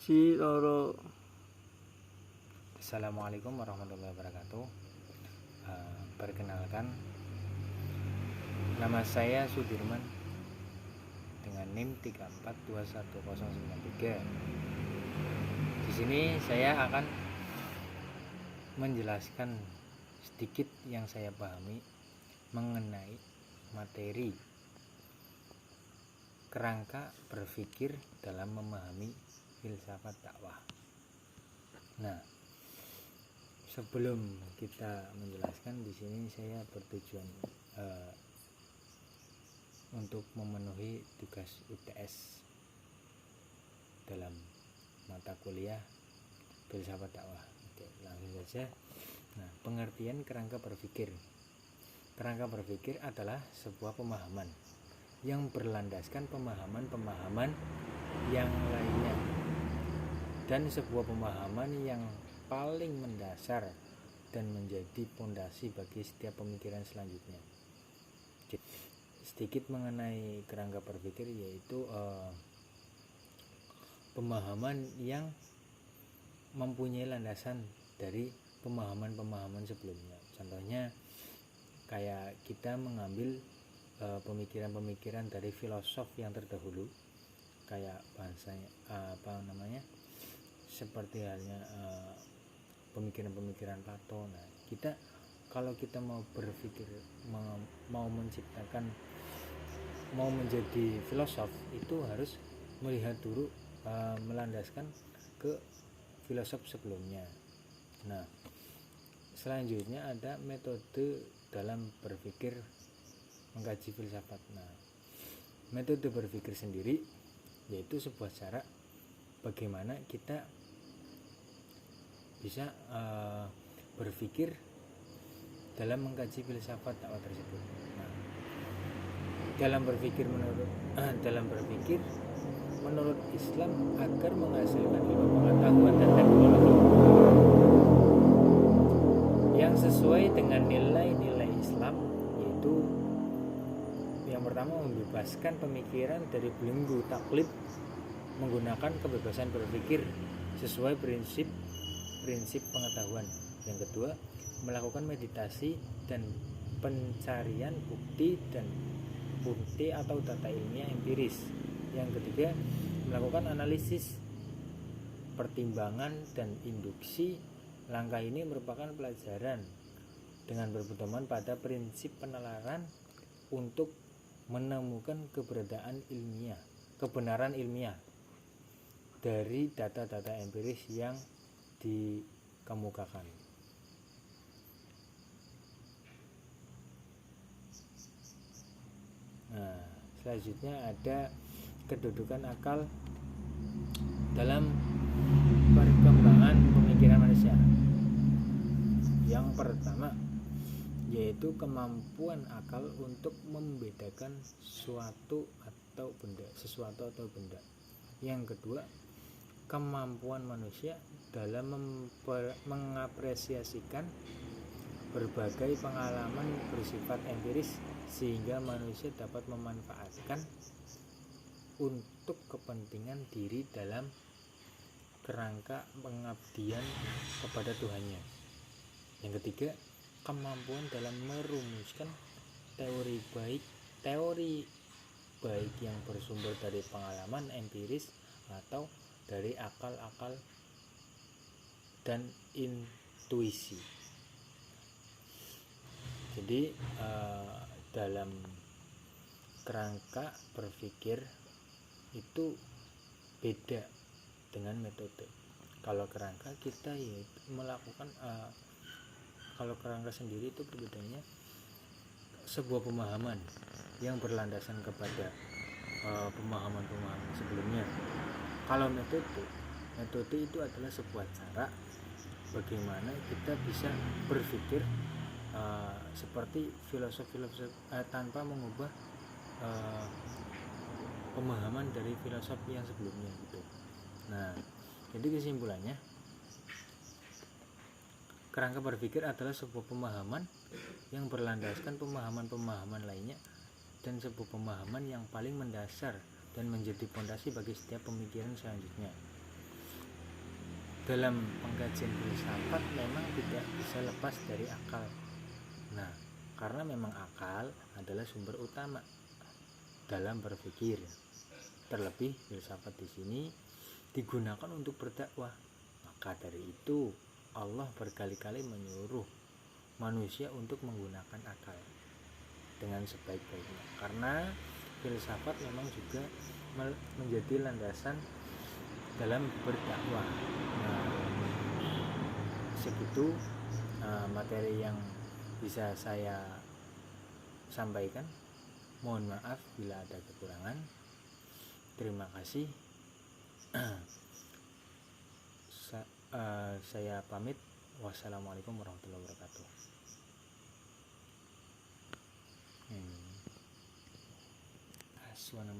Ci loro. Assalamualaikum warahmatullahi wabarakatuh. Perkenalkan, nama saya Sudirman dengan NIM 34211093. Di sini saya akan menjelaskan sedikit yang saya pahami mengenai materi kerangka berpikir dalam memahami filsafat dakwah. Nah, sebelum kita menjelaskan, di sini saya bertujuan untuk memenuhi tugas UTS dalam mata kuliah filsafat dakwah. Oke, langsung saja. Nah, pengertian kerangka berpikir. Kerangka berpikir adalah sebuah pemahaman yang berlandaskan pemahaman-pemahaman yang lainnya, dan sebuah pemahaman yang paling mendasar dan menjadi pondasi bagi setiap pemikiran selanjutnya. Sedikit mengenai kerangka berpikir, yaitu pemahaman yang mempunyai landasan dari pemahaman-pemahaman sebelumnya. Contohnya kayak kita mengambil pemikiran-pemikiran dari filosof yang terdahulu, kayak bahasanya seperti halnya pemikiran-pemikiran Plato. Nah, kalau kita mau berpikir, mau menciptakan, mau menjadi filosof, itu harus melihat dulu, melandaskan ke filosof sebelumnya. Nah, selanjutnya ada metode dalam berpikir mengkaji filsafat. Nah, metode berpikir sendiri yaitu sebuah cara bagaimana kita bisa berpikir dalam mengkaji filsafat dakwah tersebut. Nah, dalam berpikir menurut Islam agar menghasilkan ilmu pengetahuan dan teknologi yang sesuai dengan nilai-nilai Islam, yaitu yang pertama, membebaskan pemikiran dari belenggu taklid menggunakan kebebasan berpikir sesuai prinsip pengetahuan. Yang kedua, melakukan meditasi dan pencarian bukti atau data ilmiah empiris. Yang ketiga, melakukan analisis, pertimbangan, dan induksi. Langkah ini merupakan pelajaran dengan berpedoman pada prinsip penalaran untuk menemukan kebenaran ilmiah dari data-data empiris yang dikemukakan. Nah, selanjutnya ada kedudukan akal dalam perkembangan pemikiran manusia. Yang pertama yaitu kemampuan akal untuk membedakan sesuatu atau benda. Yang kedua, kemampuan manusia dalam mengapresiasikan berbagai pengalaman bersifat empiris sehingga manusia dapat memanfaatkan untuk kepentingan diri dalam kerangka pengabdian kepada Tuhannya. Yang ketiga, kemampuan dalam merumuskan teori baik yang bersumber dari pengalaman empiris atau dari akal-akal dan intuisi. Jadi dalam kerangka berpikir itu beda dengan metode. Kalau kerangka kita melakukan kalau kerangka sendiri itu perbedaannya sebuah pemahaman yang berlandasan kepada pemahaman-pemahaman sebelumnya. Kalau metode itu adalah sebuah cara bagaimana kita bisa berpikir seperti filosof tanpa mengubah pemahaman dari filosof yang sebelumnya gitu. Nah, jadi kesimpulannya, kerangka berpikir adalah sebuah pemahaman yang berlandaskan pemahaman-pemahaman lainnya, dan sebuah pemahaman yang paling mendasar dan menjadi pondasi bagi setiap pemikiran selanjutnya. dalam pengkajian filsafat memang tidak bisa lepas dari akal. Nah, karena memang akal adalah sumber utama dalam berpikir. Terlebih filsafat di sini digunakan untuk berdakwah. Maka dari itu Allah berkali-kali menyuruh manusia untuk menggunakan akal dengan sebaik-baiknya. Karena filsafat memang juga menjadi landasan dalam berdakwah. Nah, segitu materi yang bisa saya sampaikan. Mohon maaf bila ada kekurangan. Terima kasih. Saya pamit. Wassalamualaikum warahmatullahi wabarakatuh. Aswana